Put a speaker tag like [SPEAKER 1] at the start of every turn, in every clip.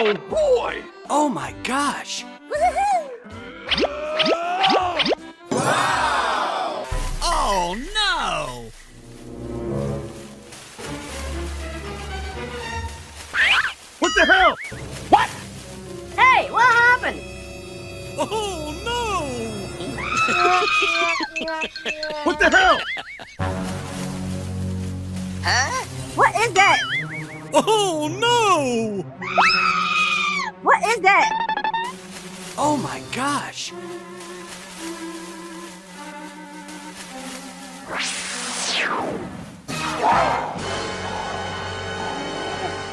[SPEAKER 1] Oh boy!
[SPEAKER 2] Oh my gosh!
[SPEAKER 1] Wow!
[SPEAKER 2] Oh no!
[SPEAKER 1] What the hell? What?
[SPEAKER 3] Hey, what happened?
[SPEAKER 2] Oh no!
[SPEAKER 1] What the hell?
[SPEAKER 3] Huh? What is that?
[SPEAKER 2] Oh no!
[SPEAKER 3] What is that?
[SPEAKER 2] Oh my gosh!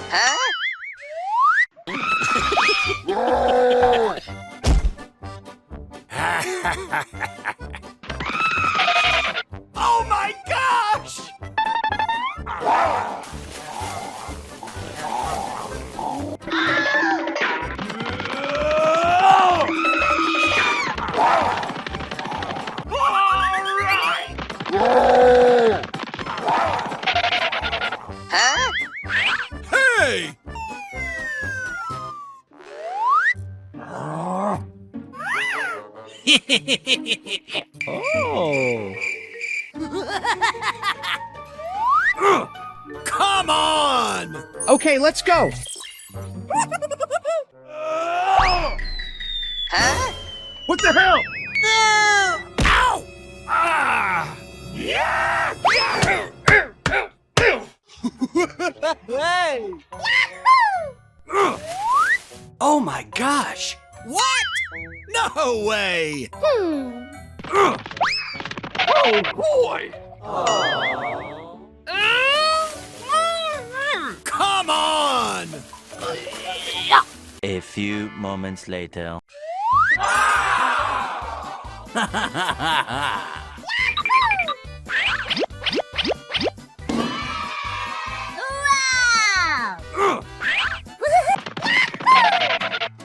[SPEAKER 3] Huh?
[SPEAKER 2] Oh my gosh!
[SPEAKER 3] Huh?
[SPEAKER 2] Hey!
[SPEAKER 1] Oh.
[SPEAKER 2] Come on!
[SPEAKER 4] Okay, let's go.
[SPEAKER 3] Huh?
[SPEAKER 1] What the hell?
[SPEAKER 2] No! Ow!
[SPEAKER 1] Ah! Yeah!
[SPEAKER 4] Hey!
[SPEAKER 2] Oh my gosh! What? No way!
[SPEAKER 1] Oh boy!
[SPEAKER 2] Come on!
[SPEAKER 5] A few moments later.
[SPEAKER 3] Wow!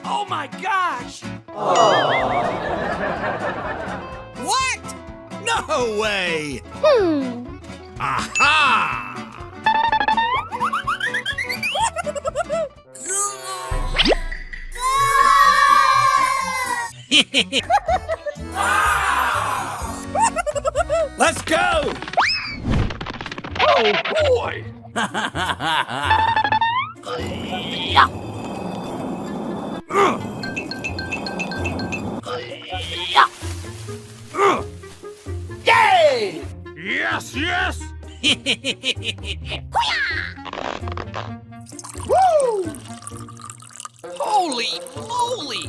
[SPEAKER 2] Oh my gosh! What? No way! Aha! Let's go!
[SPEAKER 1] Oh boy!
[SPEAKER 2] Yay!
[SPEAKER 1] Yes, yes!
[SPEAKER 2] Woo! Holy moly!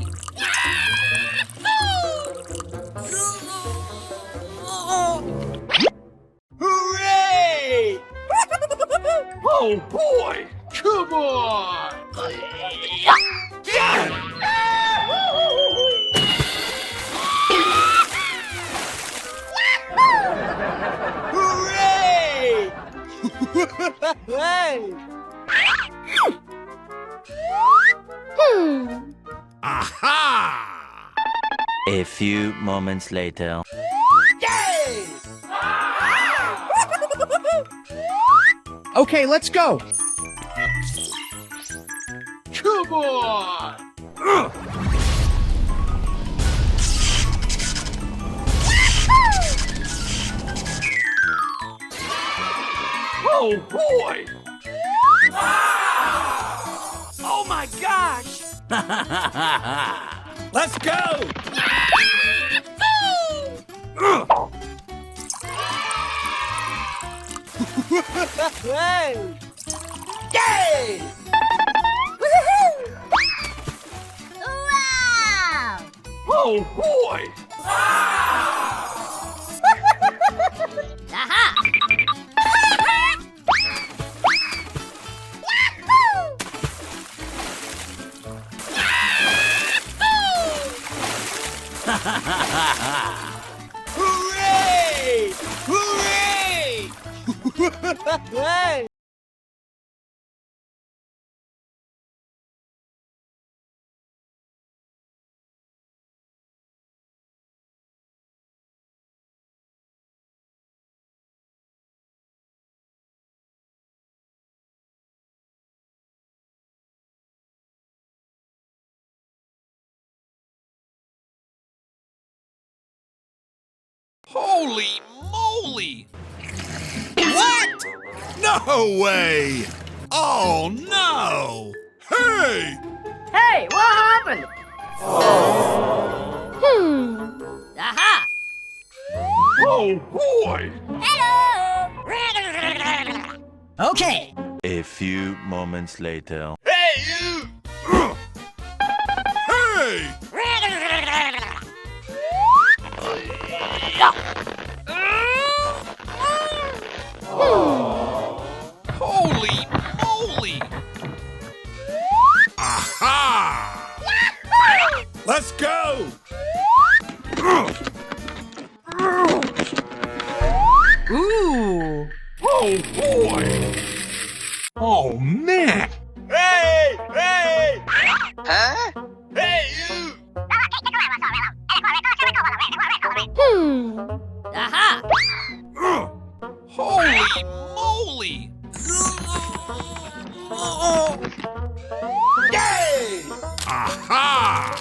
[SPEAKER 2] Hooray!
[SPEAKER 1] Oh boy! Come on!
[SPEAKER 2] Hooray!
[SPEAKER 4] Hey!
[SPEAKER 2] Aha!
[SPEAKER 5] A few moments later.
[SPEAKER 2] Yay!
[SPEAKER 4] Okay, let's go.
[SPEAKER 1] Come on! Oh boy!
[SPEAKER 2] Oh my gosh! Let's go!
[SPEAKER 4] Hey!
[SPEAKER 2] Yay!
[SPEAKER 3] Wow!
[SPEAKER 1] Oh boy!
[SPEAKER 3] Aha!
[SPEAKER 2] Hooray! Hooray!
[SPEAKER 4] Hey!
[SPEAKER 1] Holy moly!
[SPEAKER 2] What?
[SPEAKER 6] No way! Oh no! Hey!
[SPEAKER 3] Hey, what happened?
[SPEAKER 2] Aha!
[SPEAKER 1] Oh boy!
[SPEAKER 4] Okay.
[SPEAKER 5] A few moments later.
[SPEAKER 6] Hey, you! Hey!
[SPEAKER 1] Holy moly!
[SPEAKER 6] Aha! Let's go!
[SPEAKER 3] Ooh.
[SPEAKER 1] Oh boy! Oh man!
[SPEAKER 6] Hey! Hey!
[SPEAKER 3] Huh?
[SPEAKER 6] Hey, you!
[SPEAKER 2] Aha!
[SPEAKER 1] Holy moly!
[SPEAKER 6] Yay! Aha!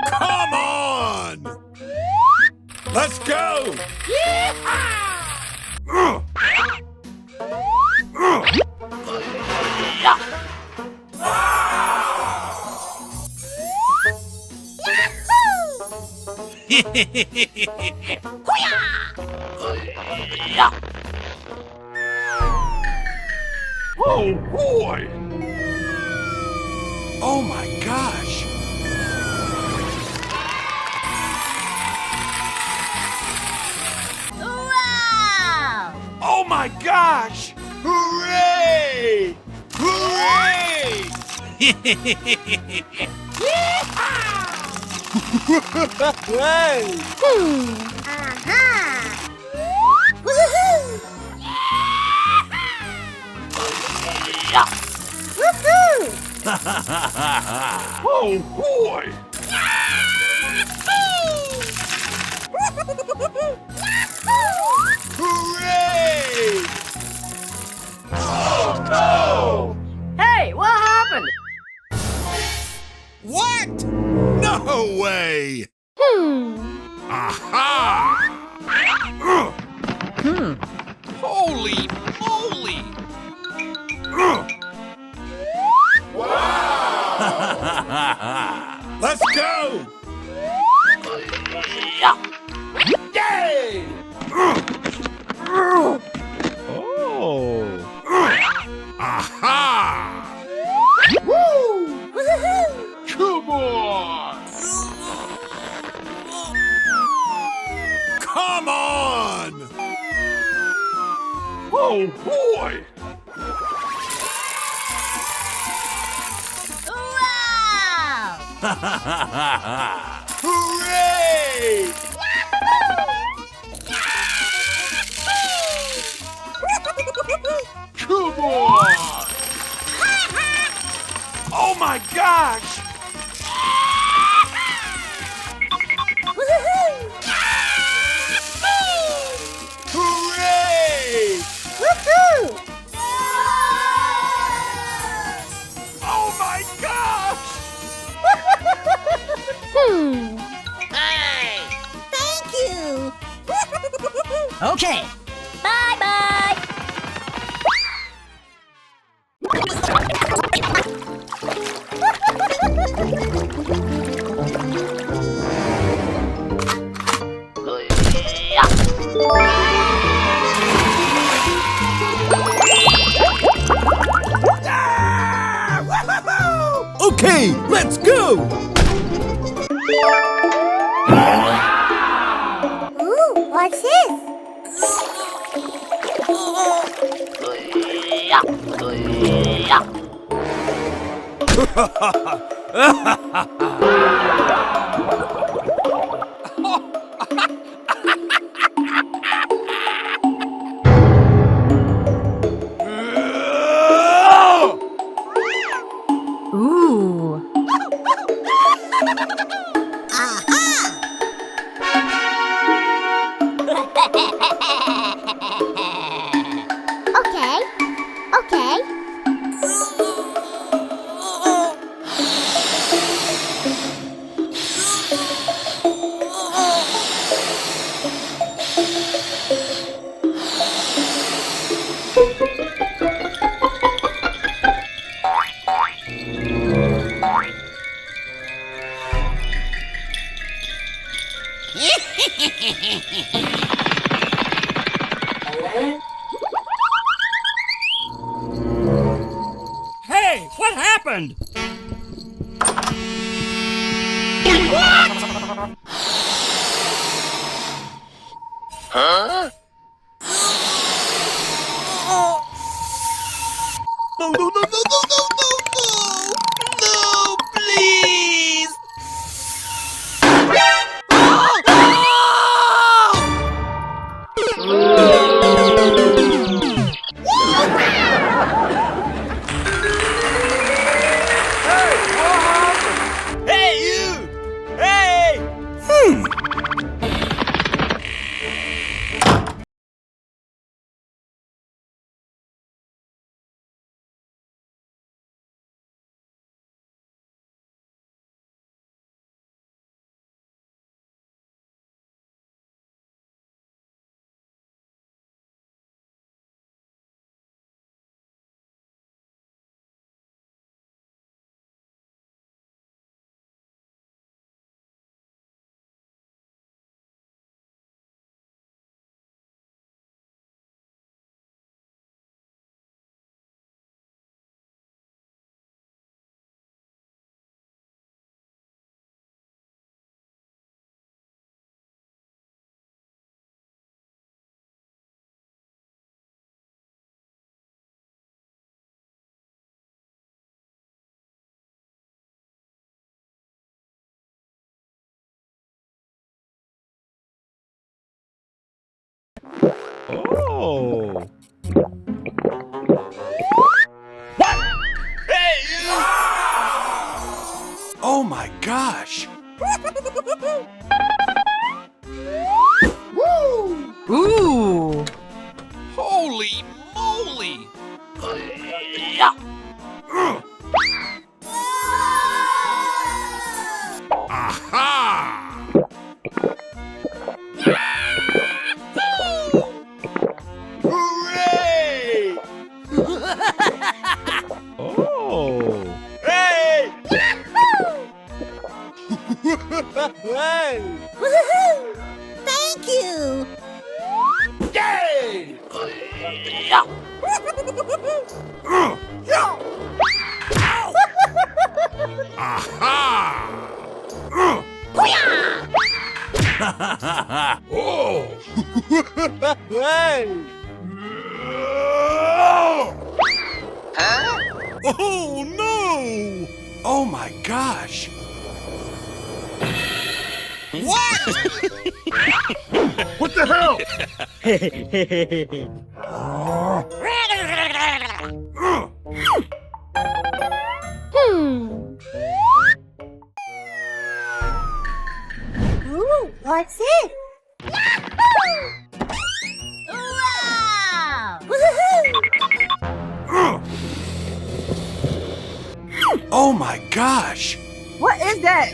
[SPEAKER 6] Come on! Let's go!
[SPEAKER 1] Oh boy!
[SPEAKER 6] Oh my gosh!
[SPEAKER 3] Wow!
[SPEAKER 1] Oh my gosh!
[SPEAKER 6] Hooray! Hooray!
[SPEAKER 3] Aha! Woohoo! Woohoo!
[SPEAKER 1] Oh boy!
[SPEAKER 6] Hooray!
[SPEAKER 3] Hey, what happened?
[SPEAKER 6] What? No way! Aha!
[SPEAKER 1] Holy moly!
[SPEAKER 6] Let's go! Yay!
[SPEAKER 1] Oh!
[SPEAKER 6] Aha!
[SPEAKER 3] Woohoo!
[SPEAKER 1] Come on!
[SPEAKER 6] Come on!
[SPEAKER 1] Oh boy!
[SPEAKER 3] Wow!
[SPEAKER 6] Hooray!
[SPEAKER 1] Come on! Oh my gosh!
[SPEAKER 6] Hooray!
[SPEAKER 3] Woohoo!
[SPEAKER 1] Oh my gosh!
[SPEAKER 2] Hey!
[SPEAKER 3] Thank you!
[SPEAKER 4] Okay.
[SPEAKER 3] Bye-bye!
[SPEAKER 2] Okay, let's go!
[SPEAKER 3] Ooh, what's this? Ooh. Okay. Okay.
[SPEAKER 6] happened?
[SPEAKER 2] No, no, no, no, no, no, no, no! No, please!
[SPEAKER 6] Hey, you! Hey!
[SPEAKER 1] Oh.
[SPEAKER 6] Hey, you!
[SPEAKER 1] Oh my gosh.
[SPEAKER 2] Ooh!
[SPEAKER 1] Holy moly.
[SPEAKER 6] Aha! Hooray!
[SPEAKER 1] Oh.
[SPEAKER 6] Hey! Hey!
[SPEAKER 3] Woohoo! Thank you!
[SPEAKER 6] Yay! Aha! Oh! Hey! Oh no!
[SPEAKER 1] Oh my gosh.
[SPEAKER 6] What the hell?
[SPEAKER 3] Ooh, what's this?
[SPEAKER 2] Wow!
[SPEAKER 3] Woohoo!
[SPEAKER 1] Oh my gosh.
[SPEAKER 2] What is that?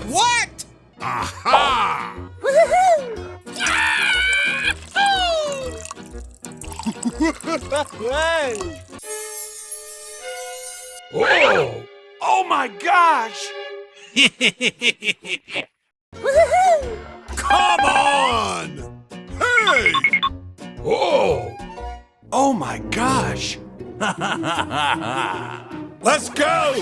[SPEAKER 6] What? Aha!
[SPEAKER 3] Woohoo!
[SPEAKER 6] Hey! Oh!
[SPEAKER 1] Oh my gosh.
[SPEAKER 3] Woohoo!
[SPEAKER 6] Come on! Hey! Oh!
[SPEAKER 1] Oh my gosh.
[SPEAKER 6] Let's go!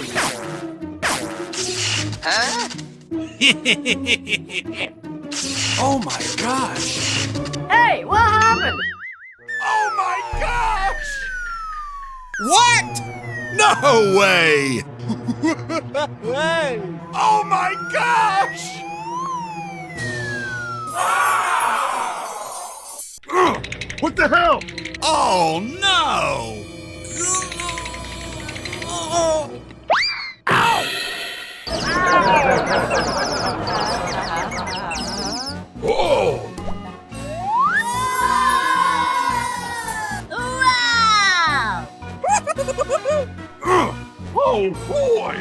[SPEAKER 1] Oh my gosh.
[SPEAKER 2] Hey, what happened?
[SPEAKER 1] Oh my gosh.
[SPEAKER 6] What? No way! Hey!
[SPEAKER 1] Oh my gosh.
[SPEAKER 6] What the hell? Oh no! Oh!
[SPEAKER 2] Wow!
[SPEAKER 1] Oh boy.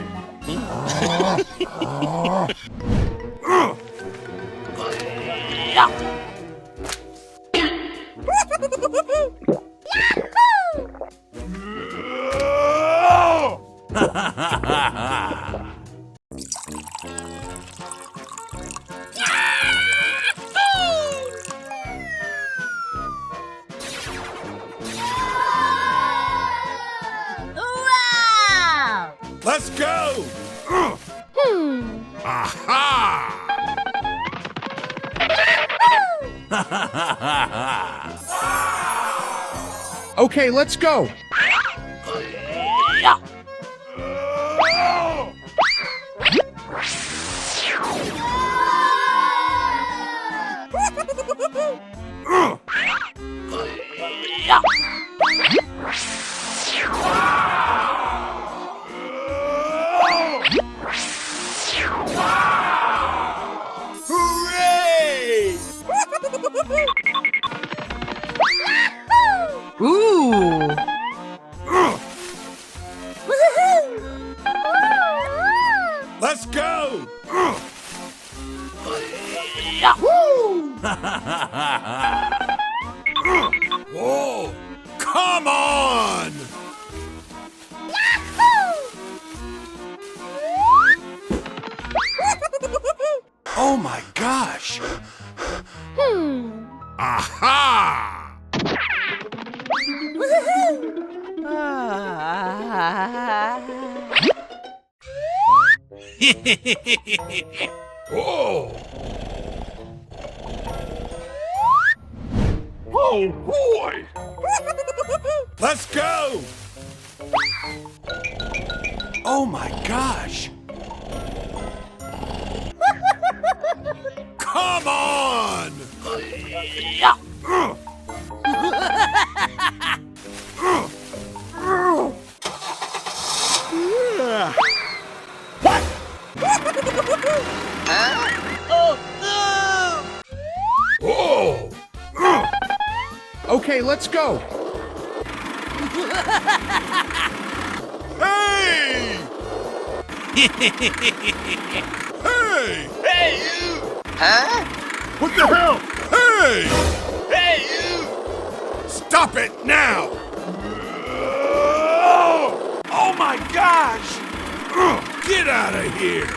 [SPEAKER 6] Let's go! Aha!
[SPEAKER 1] Okay, let's go.
[SPEAKER 6] Hooray!
[SPEAKER 2] Ooh!
[SPEAKER 6] Let's go! Whoa! Come on! Oh my gosh! Aha! Whoa!
[SPEAKER 1] Oh boy!
[SPEAKER 6] Let's go! Oh my gosh! Come on! Whoa!
[SPEAKER 1] Okay, let's go.
[SPEAKER 6] Hey! Hey!
[SPEAKER 2] Hey, you!
[SPEAKER 6] What the hell? Hey! Hey, you! Stop it now! Oh my gosh! Get out of here!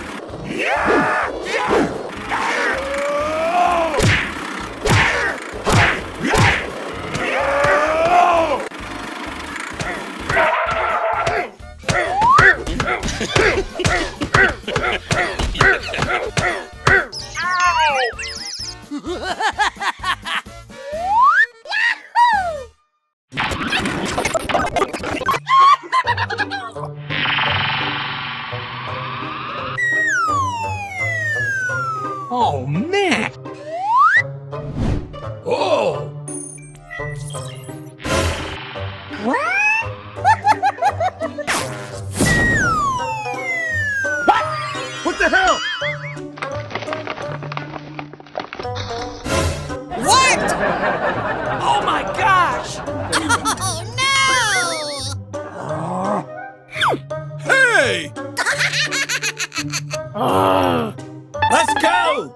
[SPEAKER 1] Oh man!
[SPEAKER 6] Oh!
[SPEAKER 1] What the hell?
[SPEAKER 2] What?
[SPEAKER 6] Oh my gosh!
[SPEAKER 3] Oh
[SPEAKER 6] Hey! Let's go!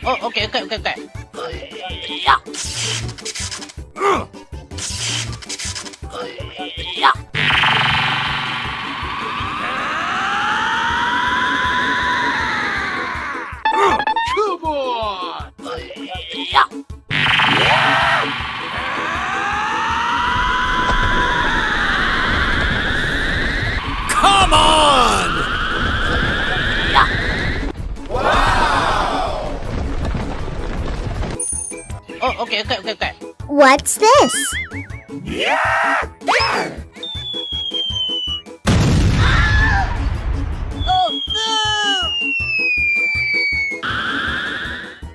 [SPEAKER 2] Oh, okay.
[SPEAKER 1] Come on!
[SPEAKER 6] Come on!
[SPEAKER 2] Oh, okay.
[SPEAKER 3] What's this?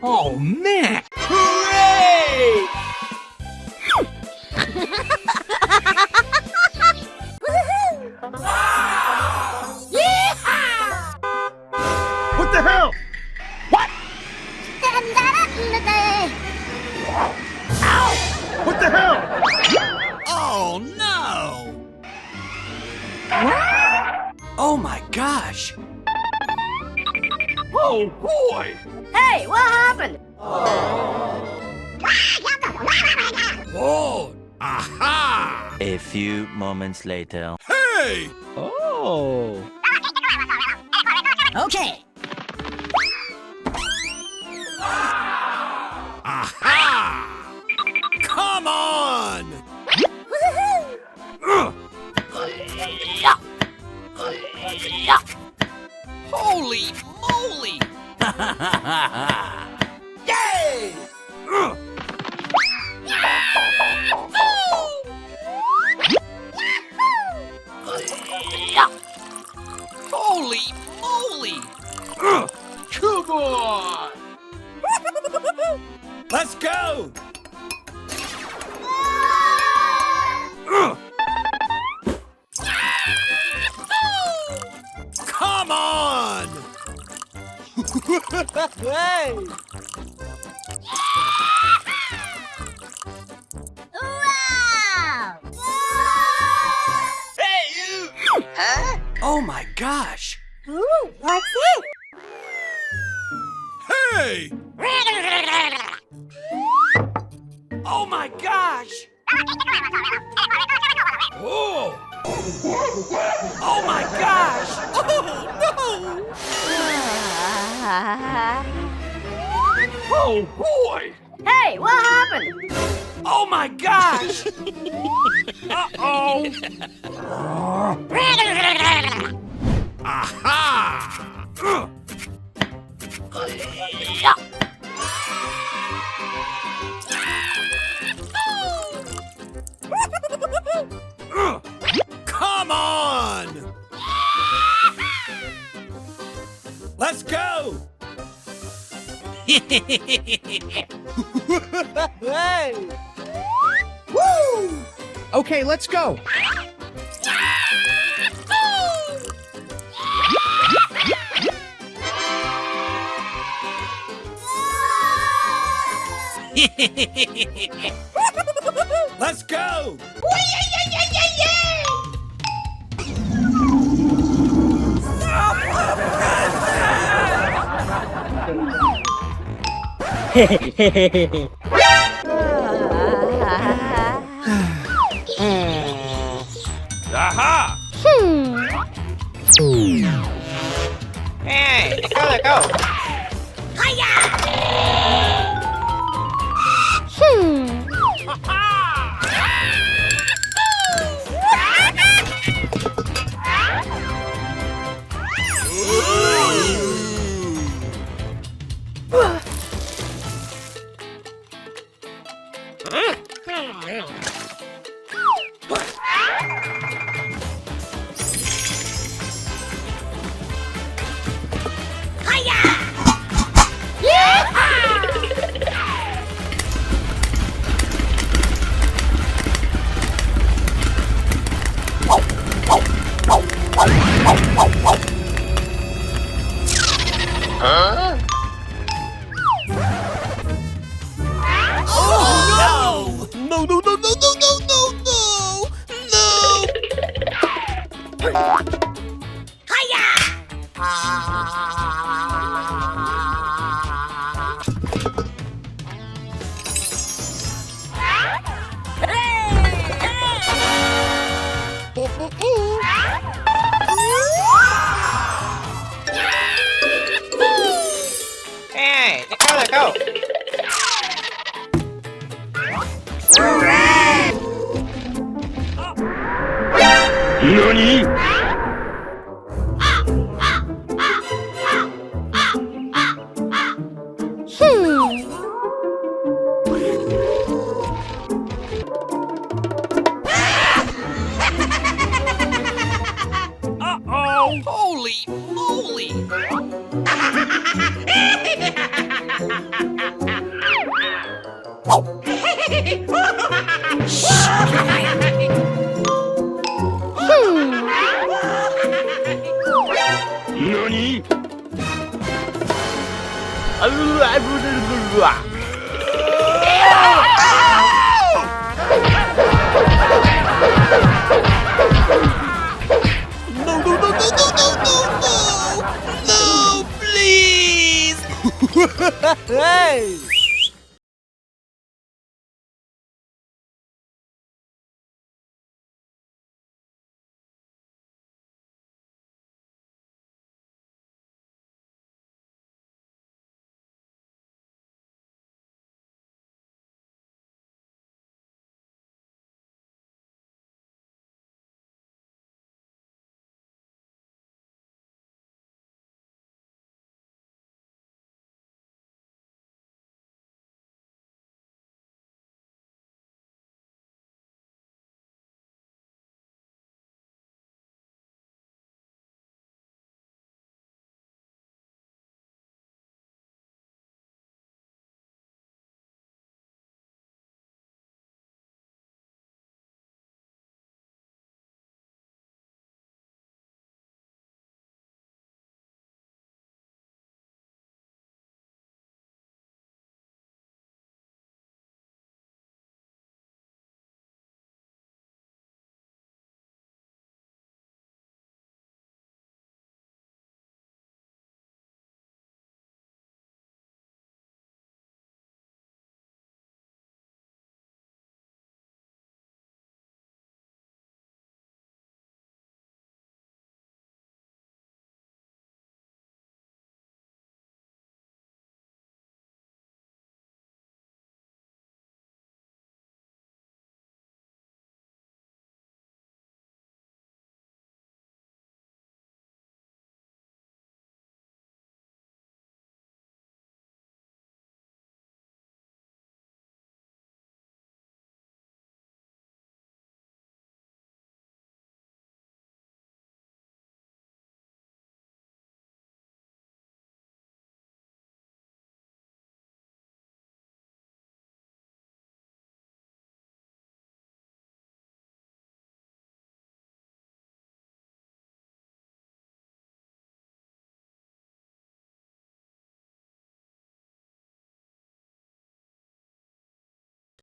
[SPEAKER 1] Oh man!
[SPEAKER 6] Hooray!
[SPEAKER 1] What the hell? What the hell?
[SPEAKER 6] Oh no! Oh my gosh! Oh boy!
[SPEAKER 7] Hey, what happened?
[SPEAKER 6] Oh! Aha!
[SPEAKER 5] A few moments later.
[SPEAKER 6] Hey!
[SPEAKER 2] Oh.
[SPEAKER 4] Okay.
[SPEAKER 6] Aha! Come on! Holy moly! Yay! Holy moly! Come on! Let's go! Come on!
[SPEAKER 2] Hey.
[SPEAKER 3] Wow!
[SPEAKER 6] Hey, you!
[SPEAKER 7] Huh?
[SPEAKER 6] Oh my gosh!
[SPEAKER 3] Ooh, what's it?
[SPEAKER 6] Hey! Oh my gosh! Oh! Oh my gosh! Oh boy!
[SPEAKER 7] Hey, what happened?
[SPEAKER 6] Oh my gosh! Uh-oh! Aha! Come on! Let's go!
[SPEAKER 2] Hey.
[SPEAKER 1] Woo! Okay, let's go.
[SPEAKER 6] Let's go! Aha!
[SPEAKER 2] Hey, gotta go.
[SPEAKER 6] Oh no!
[SPEAKER 2] No, no, no, no, no, no, no, no, no. Hey, gotta go.
[SPEAKER 1] NANI?!
[SPEAKER 6] Uh-oh! Holy moly!
[SPEAKER 1] NANI?!
[SPEAKER 2] No, no, no, no, no, no, no, no, no, please. Hey!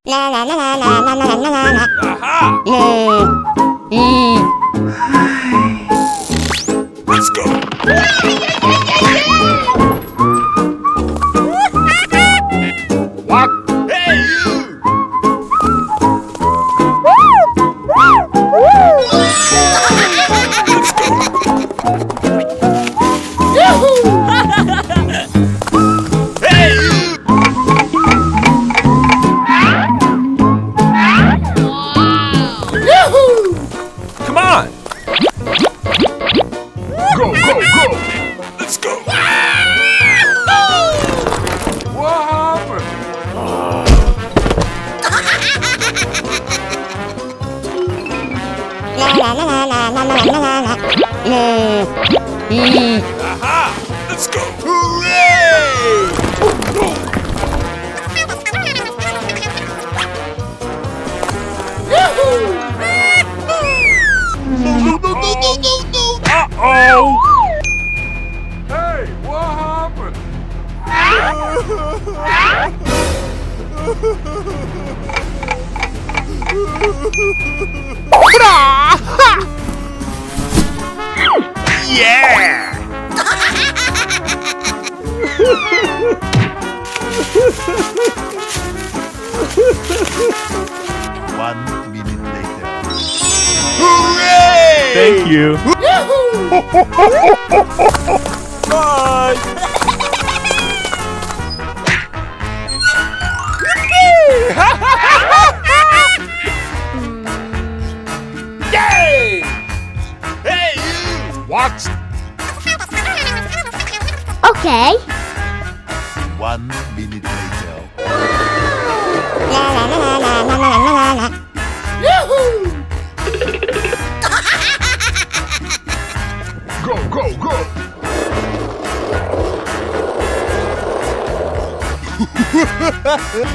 [SPEAKER 6] Aha! Let's go. What? Hey, you! Hey, you! Come on! Go, go, go! Let's go! What happened? Aha! Let's go! Hooray! Uh-oh! Hey, what happened? Yeah!
[SPEAKER 8] 1 minute later.
[SPEAKER 6] Hooray!
[SPEAKER 2] Thank you.
[SPEAKER 6] Bye! Yay! Hey, you! What?
[SPEAKER 3] Okay.
[SPEAKER 8] 1 minute later.
[SPEAKER 6] Go, go, go!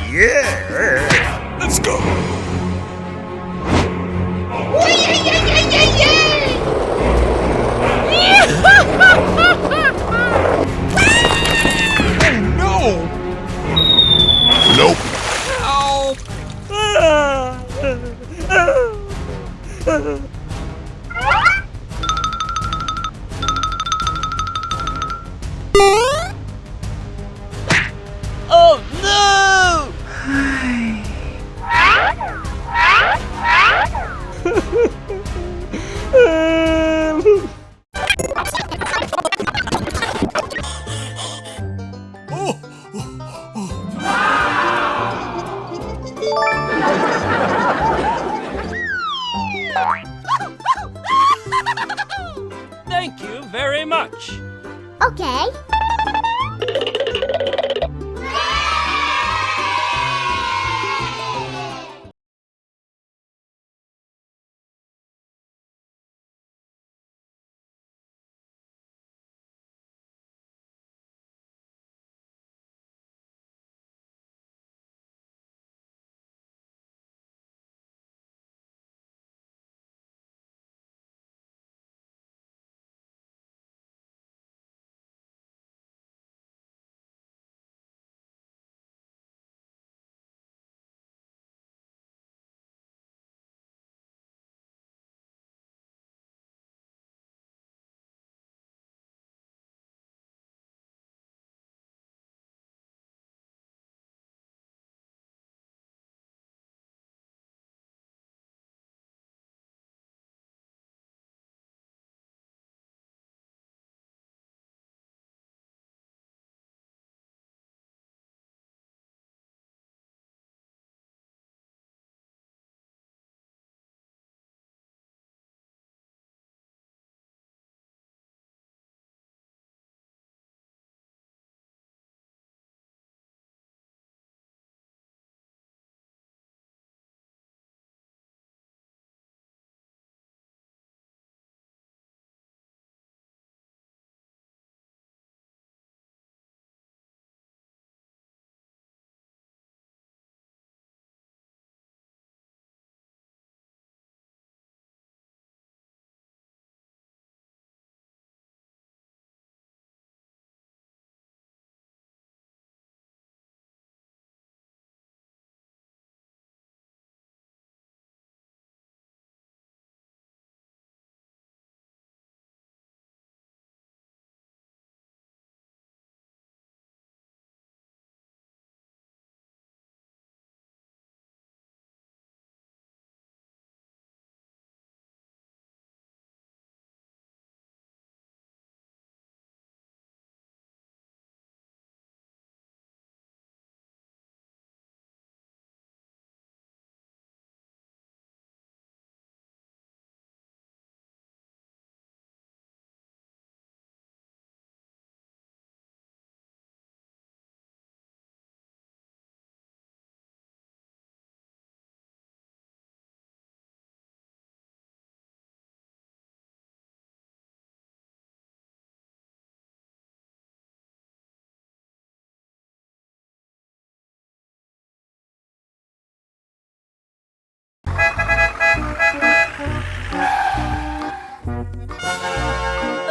[SPEAKER 6] Yeah! Let's go! Oh no! Nope!
[SPEAKER 3] Okay.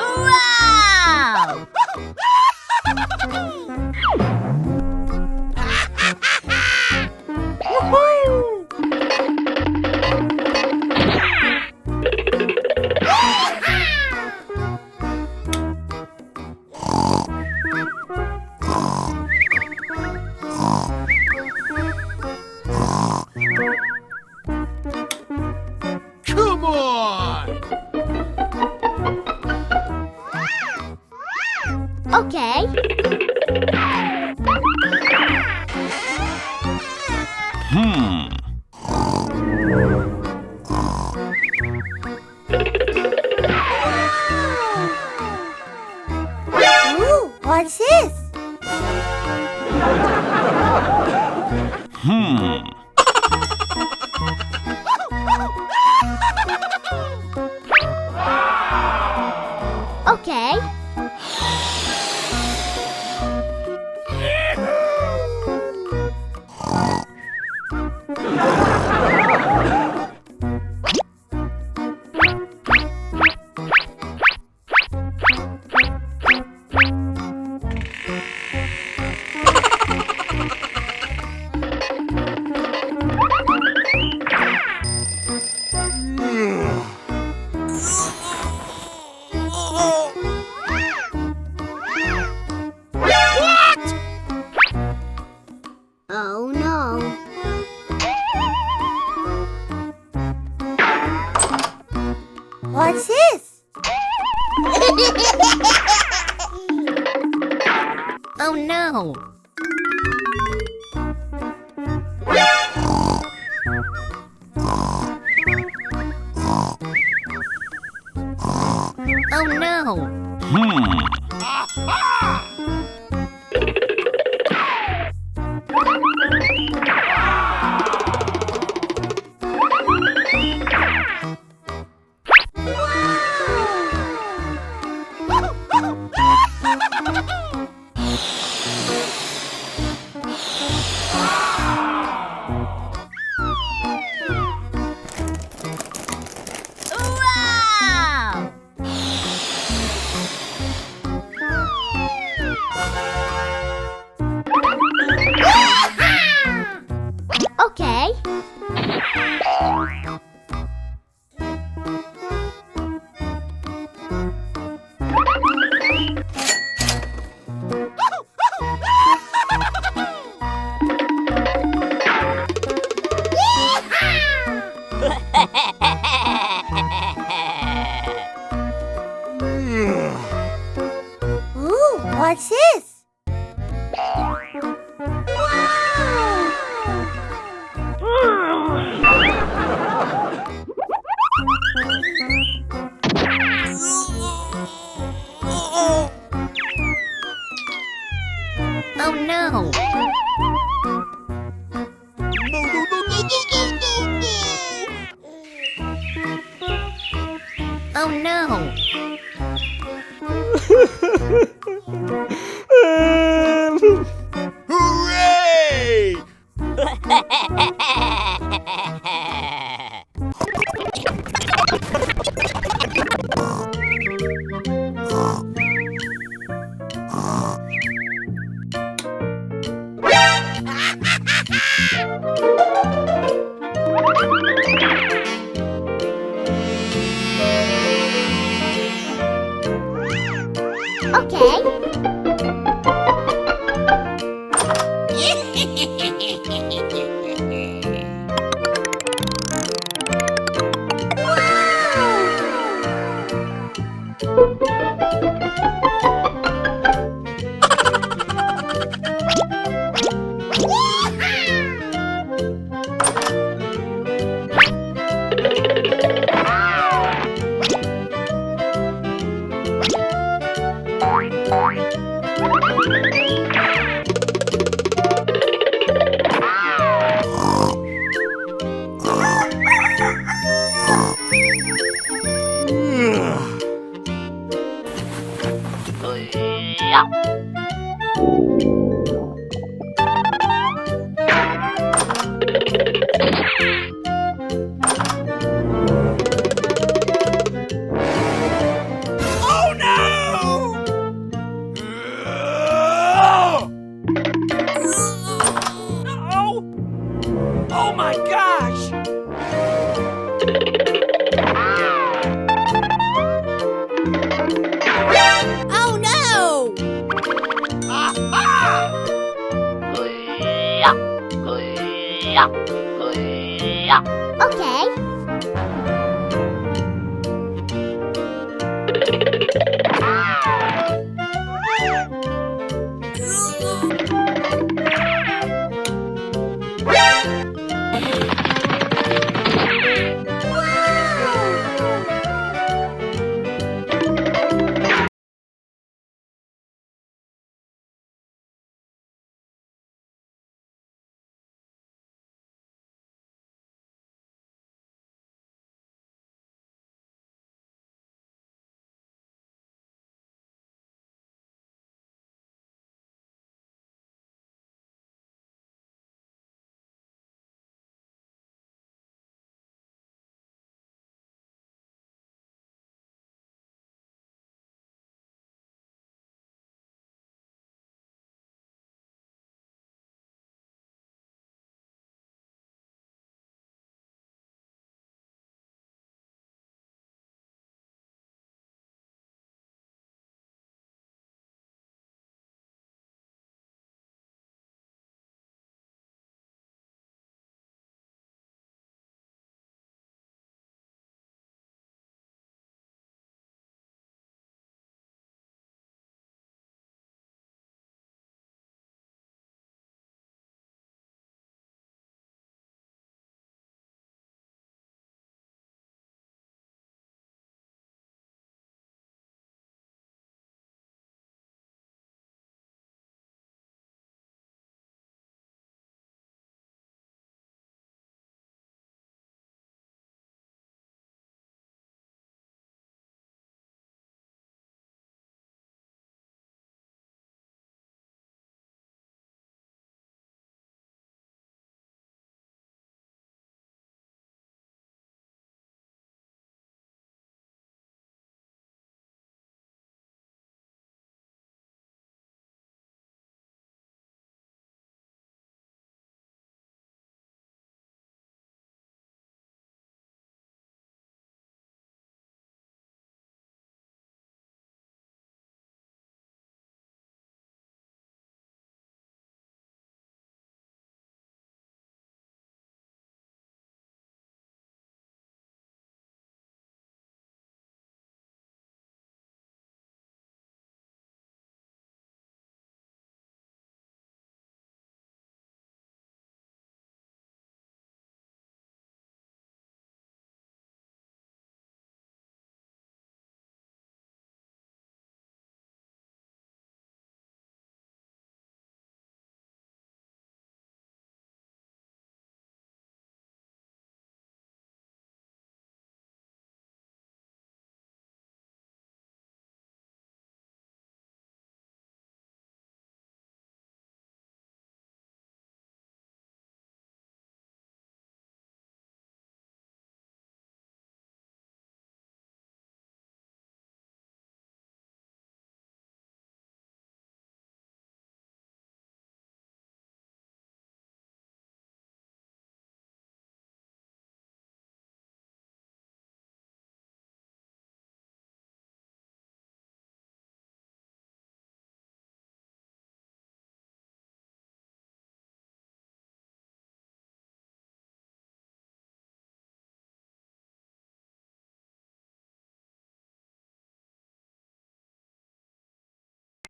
[SPEAKER 3] Wow!
[SPEAKER 6] Come on!
[SPEAKER 3] Okay. Ooh, what's this? Okay. Oh no. What's this? Oh no. Oh no. Wow! Okay. Ooh, what's this? Oh no!
[SPEAKER 2] No, no, no, no, no, no, no, no!
[SPEAKER 3] Oh no!
[SPEAKER 2] Hooray!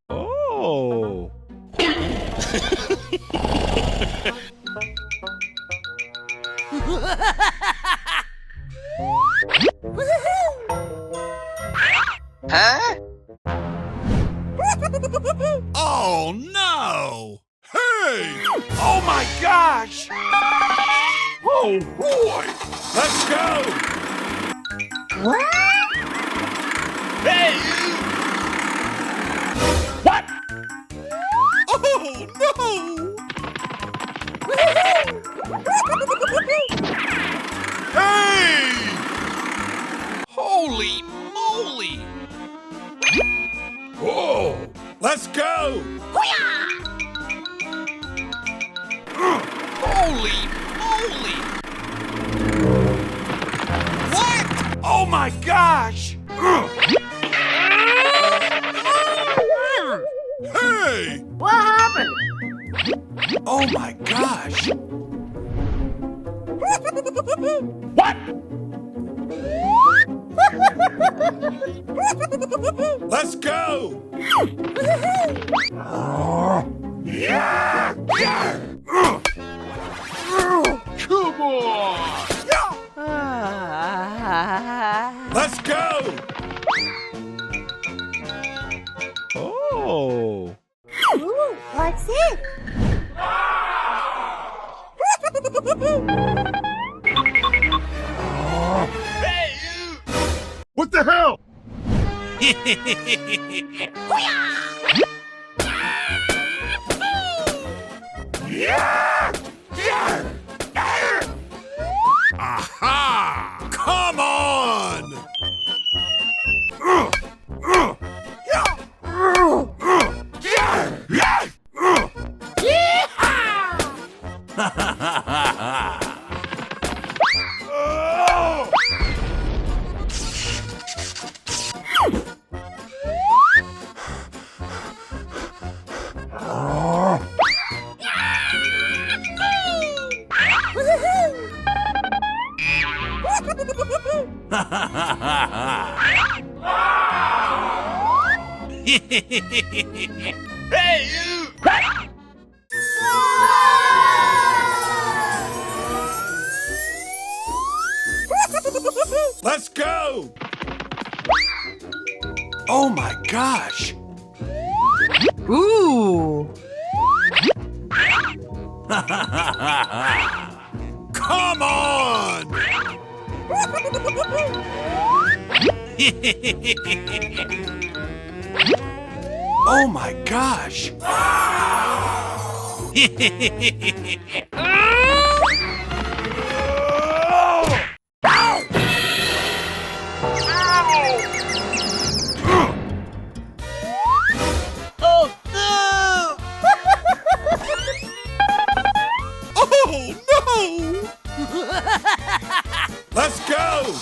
[SPEAKER 6] Oh.
[SPEAKER 7] Huh?
[SPEAKER 6] Oh no! Hey! Oh my gosh! Oh boy! Let's go! Hey! What? Oh no! Hey! Holy moly! Whoa! Let's go! Holy moly! What? Oh my gosh! Hey!
[SPEAKER 7] What happened?
[SPEAKER 6] Oh my gosh! What? Let's go! Yeah! Yeah! Come on! Let's go! Oh!
[SPEAKER 3] Ooh, what's it?
[SPEAKER 6] Hey!
[SPEAKER 8] What the hell?
[SPEAKER 6] Yeah! Yeah! Aha! Come on! Hey, you! Let's go! Oh my gosh!
[SPEAKER 2] Ooh.
[SPEAKER 6] Come on! Oh my gosh!
[SPEAKER 2] Oh no!
[SPEAKER 6] Oh no! Let's go!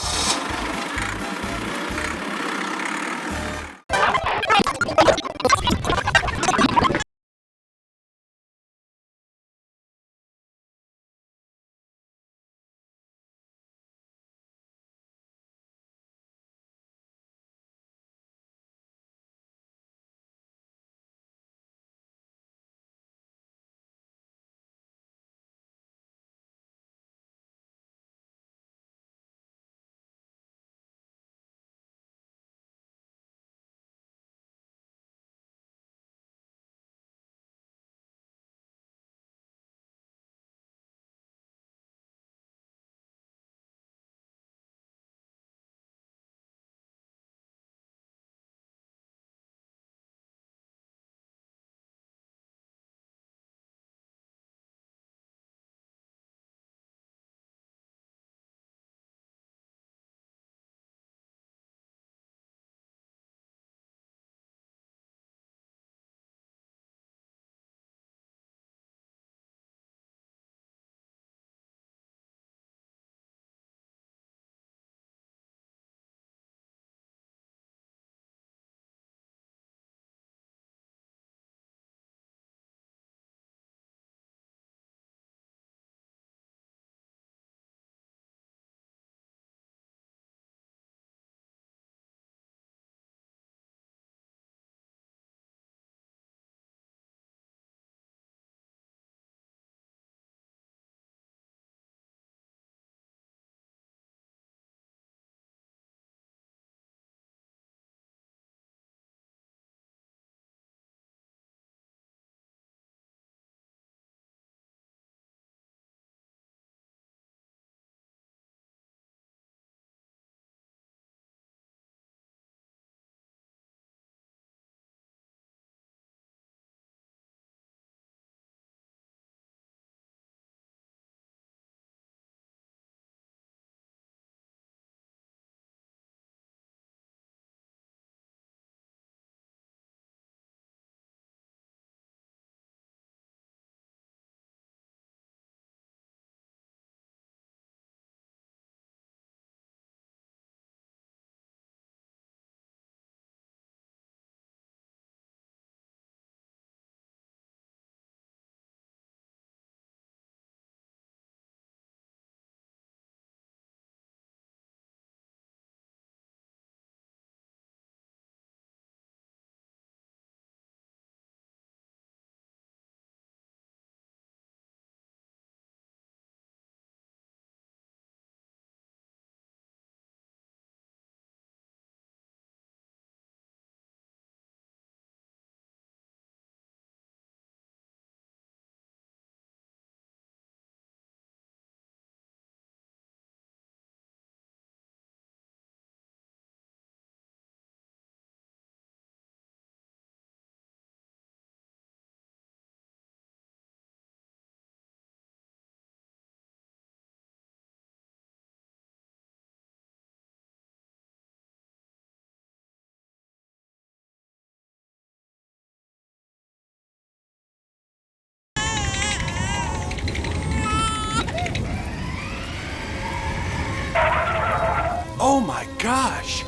[SPEAKER 6] Oh my gosh!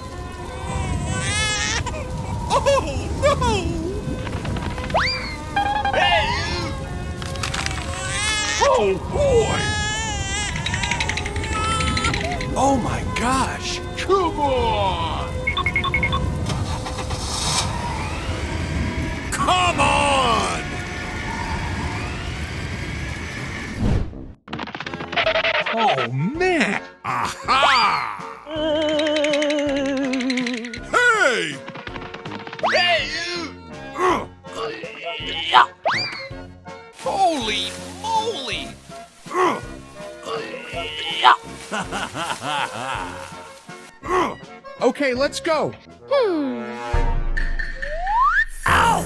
[SPEAKER 6] Oh no! Hey, you! Oh boy! Oh my gosh!
[SPEAKER 8] Come on!
[SPEAKER 6] Come on!
[SPEAKER 8] Oh, man!
[SPEAKER 6] Aha! Hey! Hey, you! Holy moly!
[SPEAKER 1] Okay, let's go.
[SPEAKER 6] Ow!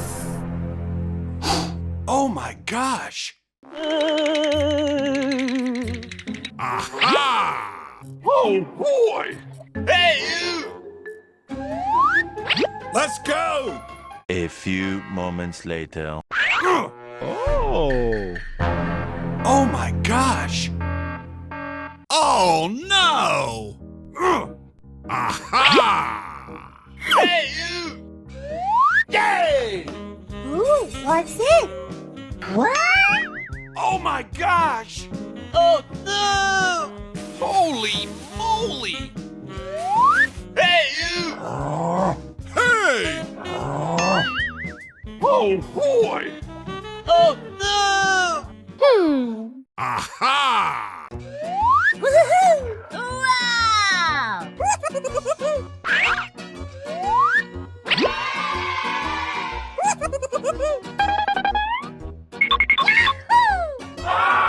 [SPEAKER 6] Oh my gosh! Aha!
[SPEAKER 8] Oh, boy!
[SPEAKER 6] Hey, you! Let's go!
[SPEAKER 5] A few moments later.
[SPEAKER 8] Oh!
[SPEAKER 6] Oh my gosh! Oh no! Aha! Hey, you! Yay!
[SPEAKER 3] Ooh, what's it? What?
[SPEAKER 6] Oh my gosh! Oh no! Holy moly! Hey, you! Hey!
[SPEAKER 8] Oh, boy!
[SPEAKER 6] Oh no! Aha!
[SPEAKER 3] Woohoo! Wow!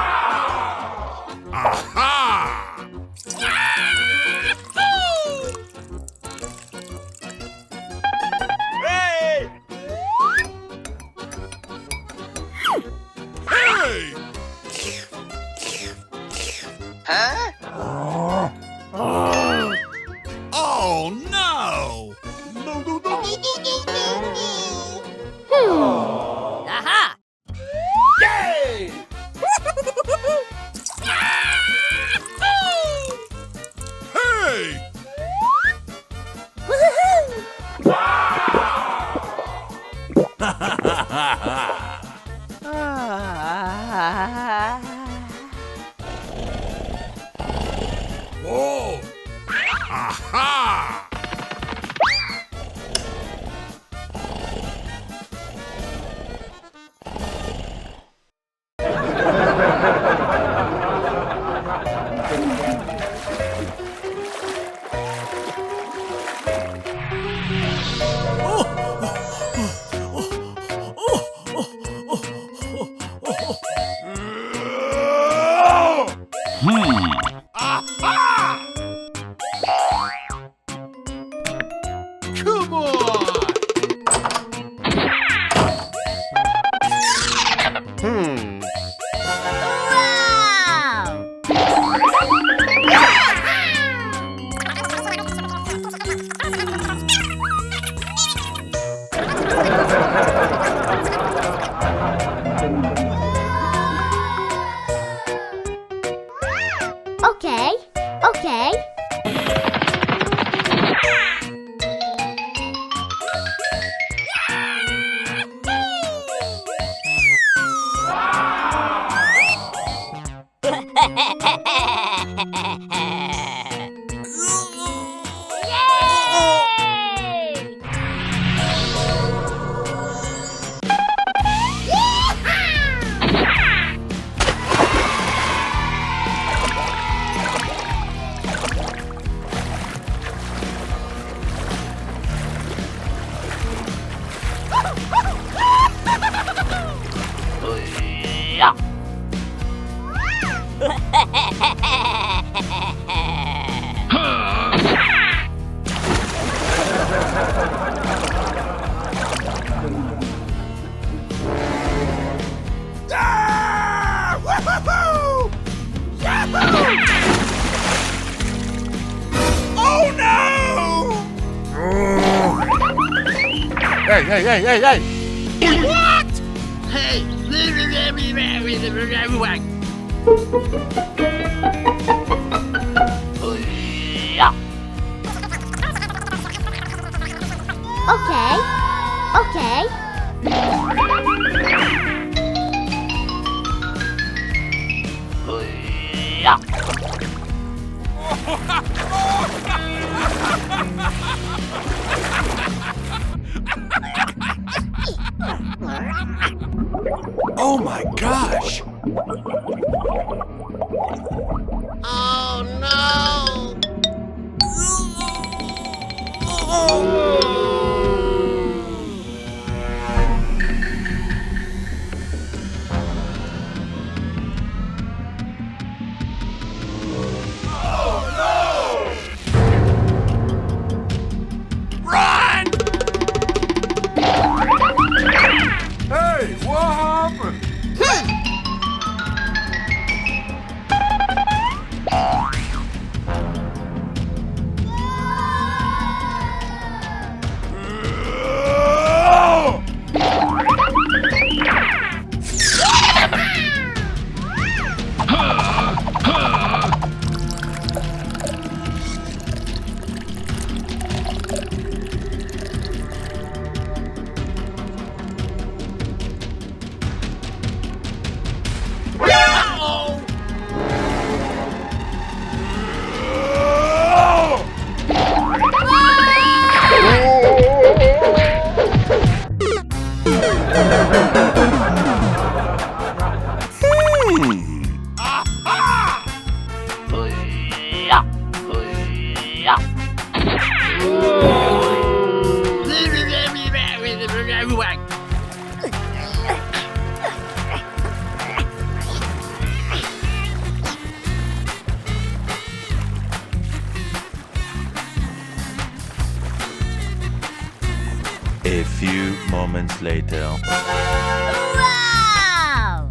[SPEAKER 6] Aha! Hey! Hey!
[SPEAKER 7] Huh?
[SPEAKER 6] Oh no!
[SPEAKER 8] No, no, no, no, no, no, no!
[SPEAKER 4] Aha!
[SPEAKER 6] Yay! Hey! Whoa! Aha! Aha!
[SPEAKER 8] Come on!
[SPEAKER 3] Wow! Okay, okay. Yay!
[SPEAKER 6] Ah! Woohoo! Yahoo! Oh no!
[SPEAKER 8] Hey, hey, hey, hey, hey!
[SPEAKER 6] What?
[SPEAKER 7] Hey!
[SPEAKER 3] Okay. Okay.
[SPEAKER 6] Oh my gosh!
[SPEAKER 8] Oh no!
[SPEAKER 6] Run! Hey, what happened?
[SPEAKER 5] A few moments later.
[SPEAKER 3] Wow!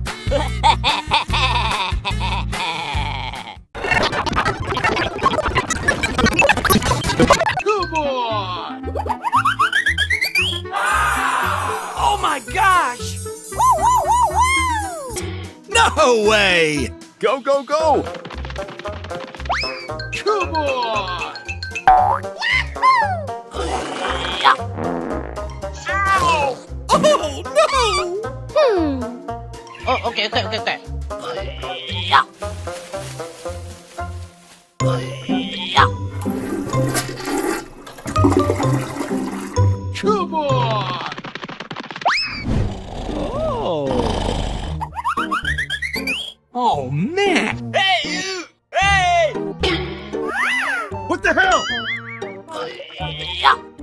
[SPEAKER 6] Come on! Oh my gosh!
[SPEAKER 2] No way!
[SPEAKER 1] Go, go, go!
[SPEAKER 6] Come on!
[SPEAKER 2] Oh no!
[SPEAKER 7] Oh, okay.
[SPEAKER 6] Come on!
[SPEAKER 1] Oh, man!
[SPEAKER 2] Hey you! Hey!
[SPEAKER 1] What the hell?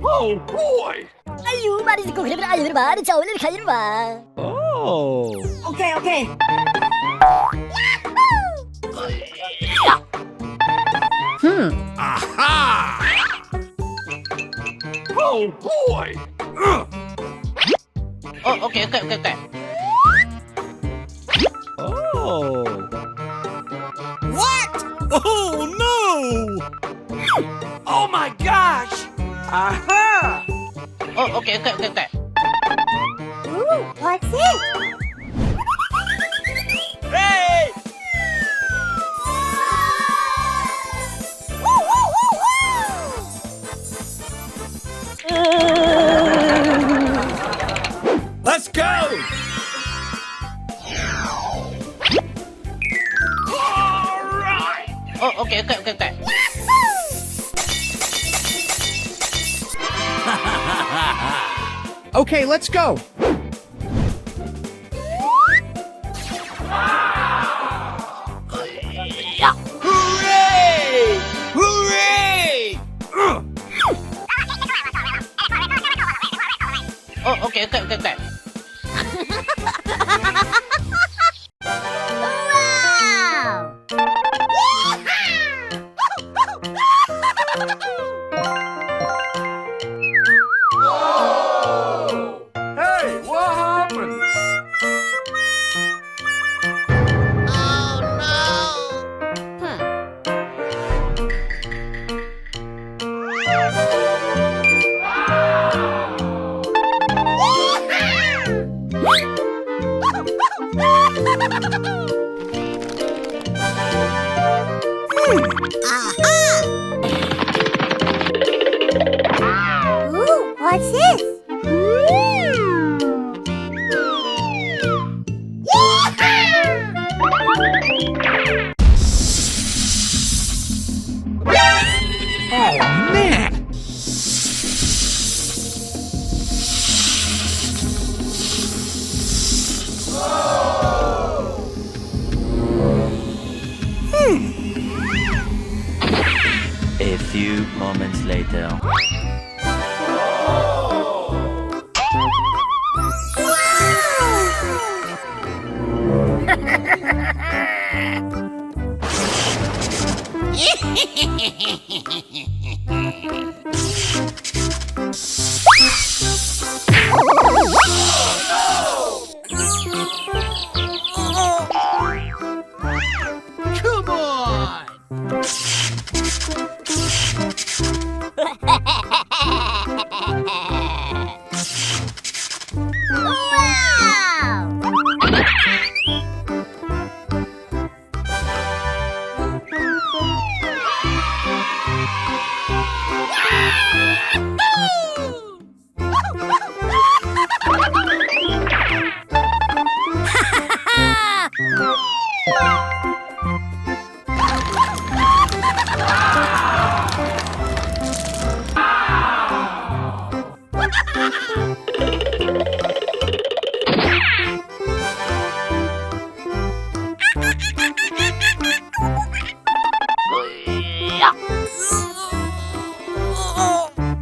[SPEAKER 6] Oh boy!
[SPEAKER 4] 아유, 말이 듣고 그러면 아유, 말이 자, 오늘 가지를 마.
[SPEAKER 1] Oh.
[SPEAKER 4] 오케이, 오케이.
[SPEAKER 2] Aha!
[SPEAKER 6] Oh boy!
[SPEAKER 7] Oh, okay.
[SPEAKER 1] Oh.
[SPEAKER 2] What? Oh no!
[SPEAKER 6] Oh my gosh! Aha!
[SPEAKER 7] Oh, okay.
[SPEAKER 3] Ooh, what's it?
[SPEAKER 2] Hey! Let's go!
[SPEAKER 7] Oh, okay.
[SPEAKER 1] Okay, let's go.
[SPEAKER 2] Hooray! Hooray!
[SPEAKER 7] Oh, okay.
[SPEAKER 3] Wow!
[SPEAKER 6] Hey, what happened?
[SPEAKER 3] Huh.
[SPEAKER 5] moments later.
[SPEAKER 2] Come on!
[SPEAKER 3] Wow!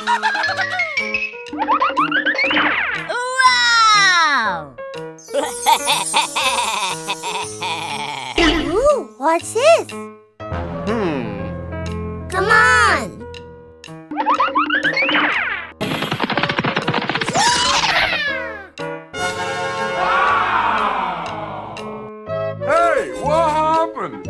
[SPEAKER 3] Wow! Ooh, what's this? Come on!
[SPEAKER 6] Hey, what happened?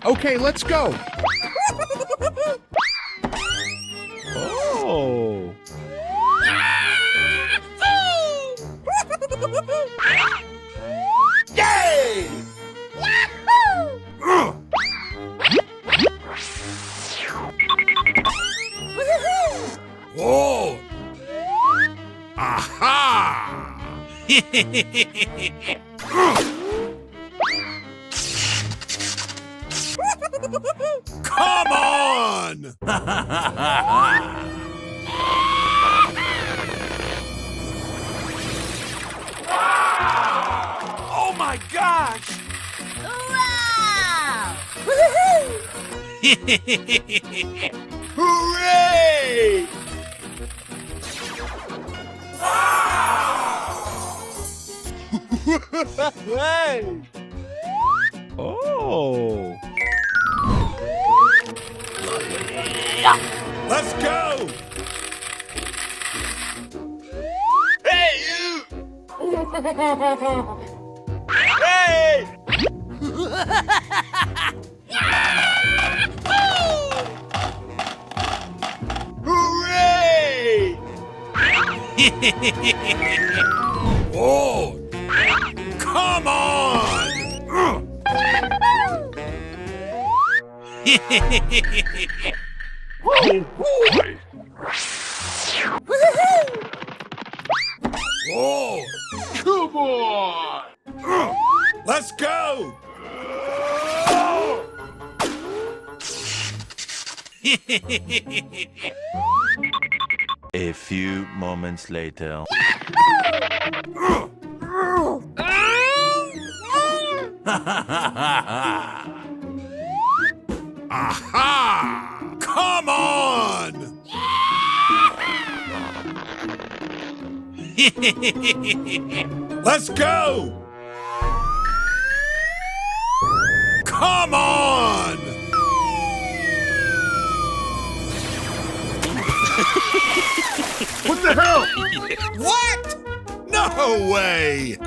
[SPEAKER 1] Okay, let's go. Oh.
[SPEAKER 6] Yay! Whoa! Aha! Come on! Oh my gosh!
[SPEAKER 3] Wow!
[SPEAKER 6] Hooray! Hey!
[SPEAKER 1] Oh.
[SPEAKER 6] Let's go! Hey, you! Hey! Hooray! Whoa! Come on! Oh boy! Whoa! Come on! Let's go!
[SPEAKER 5] A few moments later.
[SPEAKER 6] Aha! Come on! Let's go! Come on!
[SPEAKER 1] What the hell?
[SPEAKER 6] What? No way!